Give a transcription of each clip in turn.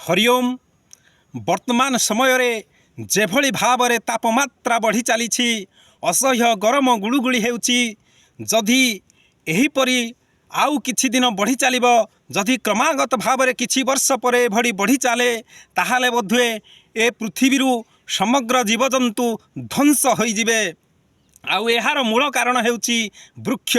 हरिओम। वर्तमान समय रे जेभली भावरे तापमात्रा बढ़ी चली असह्य गरम गुड़ुगुड़ी हेउची जदि एहीपरी आउ किछि दिन बढ़ी चलिबो जदि क्रमागत भावरे किछि वर्ष परे भड़ी बढ़ी चले ताहाले बोधुए ए पृथ्वीरू समग्र जीवजंतु ध्वंस होई जिवे। आउ एहार मूल कारण हेउची वृक्ष।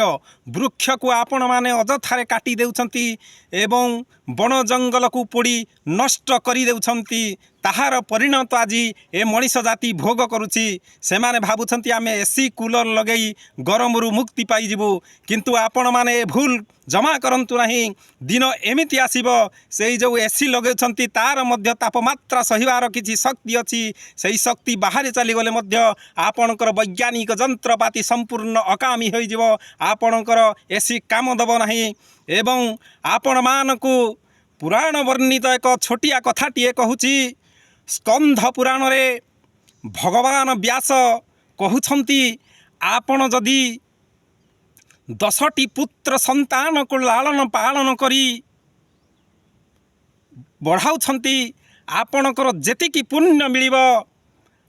वृक्ष को आपण माने अजथारे काटी देउछंती एवं बण जंगल को पोड़ी नष्ट करी देउछंती। ताहार परिणत आज ए मनीष जाति भोग करुची। से माने भाबुछंती आमे एसी कूलर लगेई गरम रु मुक्ति पाई जिवु, किंतु आपण माने भूल जमा करंतु नहीं। दिन एमिति आसीबो सेई जो एसी लगेछंती तार मध्य तापमात्रा सहिबार किछि शक्ति अछि। सेई शक्ति बाहर चली गले मध्य आपणकर वैज्ञानिक यंत्रपाति संपूर्ण अकामी होई जिवो। आपणकर एसी काम दबो नहीं। एवं आपण मानकु पुराण वर्णित एक छोटिया कथाटिए कहूची। स्कंध पुराण रे भगवान व्यास कहउछंती आपण जदि 10टी पुत्र संतान को लालन पालन करी बढ़ाउछंती आपणकर जेतिकी पुण्य मिलिबो।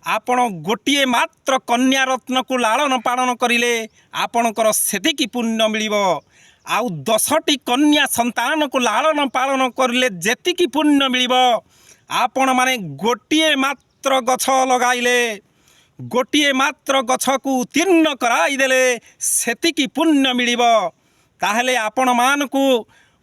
आपण गोटिए मात्र कन्या रत्न को लालन पालन करिले आपणकर सेतिकी पुण्य मिलिबो। आउ 10टी कन्या संतान को लालन पालन करिले जेतिकी पुण्य मिलिबो। आपण माने गोटिए मात्र गछ लगाइले गोटिए मात्र गछ को उत्तीर्ण कराई देले सेतिकी पुण्य मिलिबो। ताहले आपण मानकु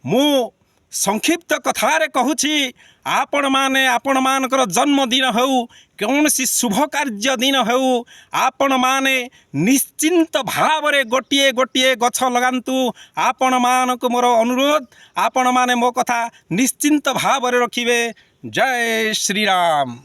मु संक्षिप्त कथारे कहूची आपण माने आपण मानकर जन्मदिन हो कौन सी शुभ कार्य दिन हो आपण माने निश्चिंत भावरे गोटिए गोटिए गछ लगांतु। आपण मानकु मोर अनुरोध आपण माने मो कथा निश्चिंत भावरे रखिबे। जय श्री राम।